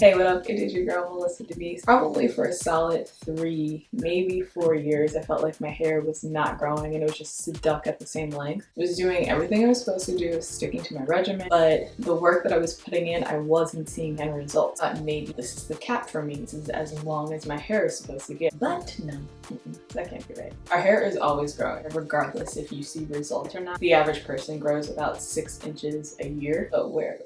Hey, what up? It is your girl Melissa Denise. Probably for a solid 3, maybe 4 years, I felt like my hair was not growing and it was just stuck at the same length. I was doing everything I was supposed to do, sticking to my regimen, but the work that I was putting in, I wasn't seeing any results. I thought maybe this is the cap for me. This is as long as my hair is supposed to get. But no, that can't be right. Our hair is always growing, regardless if you see results or not. The average person grows about 6 inches a year, but where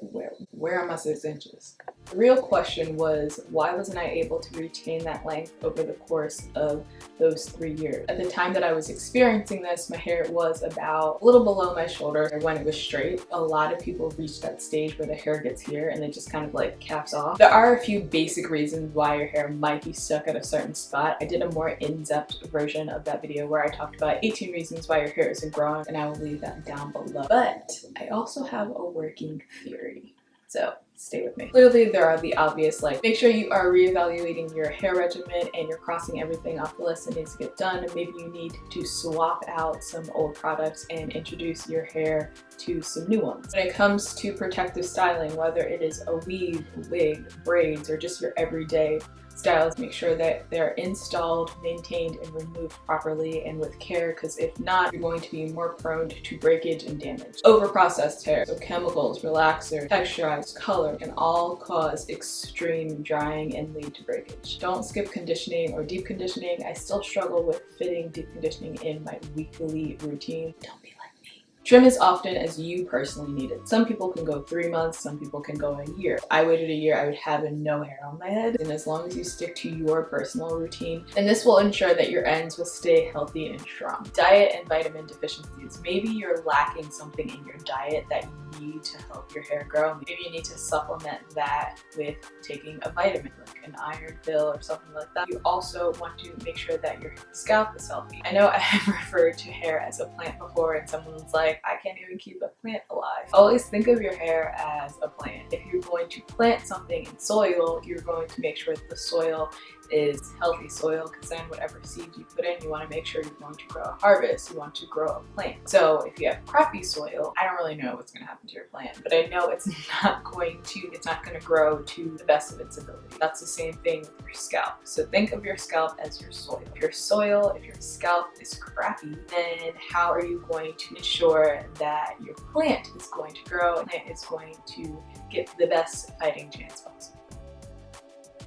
are my 6 inches? The real question was, why wasn't I able to retain that length over the course of those 3 years? At the time that I was experiencing this, my hair was about a little below my shoulder when it was straight. A lot of people reach that stage where the hair gets here and it just kind of like caps off. There are a few basic reasons why your hair might be stuck at a certain spot. I did a more in-depth version of that video where I talked about 18 reasons why your hair isn't growing, and I will leave that down below. But I also have a working theory. So stay with me. Clearly there are the obvious, like make sure you are reevaluating your hair regimen and you're crossing everything off the list that needs to get done. Maybe you need to swap out some old products and introduce your hair to some new ones. When it comes to protective styling, whether it is a weave, a wig, braids, or just your everyday styles, make sure that they're installed, maintained, and removed properly and with care, because if not, you're going to be more prone to breakage and damage. Overprocessed hair, so chemicals, relaxer, texturized, color can all cause extreme drying and lead to breakage. Don't skip conditioning or deep conditioning. I still struggle with fitting deep conditioning in my weekly routine. Don't be like me. Trim as often as you personally need it. Some people can go 3 months, some people can go a year. I waited a year, I would have no hair on my head. And as long as you stick to your personal routine, then this will ensure that your ends will stay healthy and strong. Diet and vitamin deficiencies. Maybe you're lacking something in your diet that you need to help your hair grow. Maybe you need to supplement that with taking a vitamin, like an iron pill or something like that. You also want to make sure that your scalp is healthy. I know I have referred to hair as a plant before, and someone's like, I can't even keep a plant alive. Always think of your hair as a plant. If you're going to plant something in soil, you're going to make sure that the soil is healthy soil, because then whatever seeds you put in, you want to make sure you're going to grow a harvest. You want to grow a plant. So if you have crappy soil, I don't really know what's going to happen to your plant, but I know it's not going to grow to the best of its ability. That's the same thing with your scalp. So think of your scalp as your soil. If your scalp is crappy, then how are you going to ensure that your plant is going to grow and it is going to get the best fighting chance possible?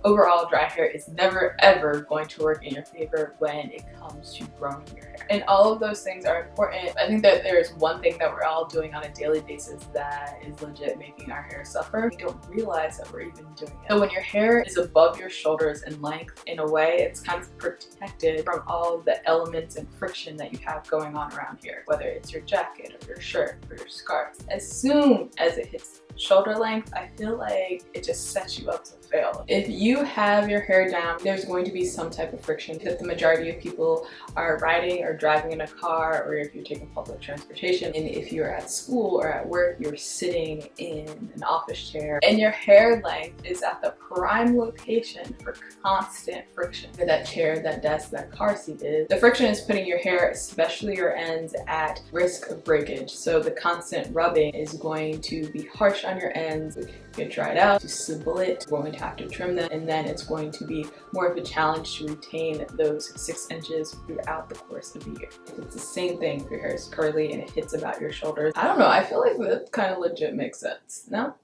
Overall, dry hair is never ever going to work in your favor when it comes to growing your hair. And all of those things are important. I think that there's one thing that we're all doing on a daily basis that is legit making our hair suffer. We don't realize that we're even doing it. So when your hair is above your shoulders in length, in a way, it's kind of protected from all of the elements and friction that you have going on around here, whether it's your jacket or your shirt or your scarf. As soon as it hits shoulder length, I feel like it just sets you up to fail. If you have your hair down, there's going to be some type of friction, because the majority of people are riding or driving in a car, or if you're taking public transportation, and if you're at school or at work, you're sitting in an office chair, and your hair length is at the prime location for constant friction. Where that chair, that desk, that car seat is, the friction is putting your hair, especially your ends, at risk of breakage. So the constant rubbing is going to be harsh on your ends. Get dried out. To stipple it, you're going to have to trim them, and then it's going to be more of a challenge to retain those 6 inches throughout the course of the year. If it's the same thing, if your hair is curly and it hits about your shoulders, I don't know, I feel like that kind of legit makes sense, no?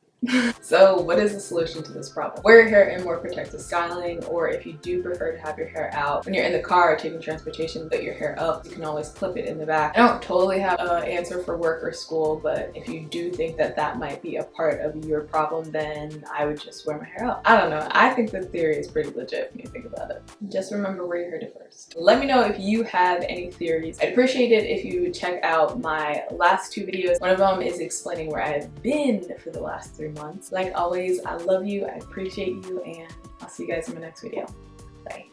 So what is the solution to this problem? Wear your hair in more protective styling, or if you do prefer to have your hair out, when you're in the car or taking transportation, put your hair up. You can always clip it in the back. I don't totally have an answer for work or school, but if you do think that that might be a part of your problem, then I would just wear my hair up. I don't know. I think the theory is pretty legit when you think about it. Just remember where you heard it first. Let me know if you have any theories. I'd appreciate it if you check out my last 2 videos. One of them is explaining where I've been for the last 3 months. Like always, I love you, I appreciate you, and I'll see you guys in my next video. Bye.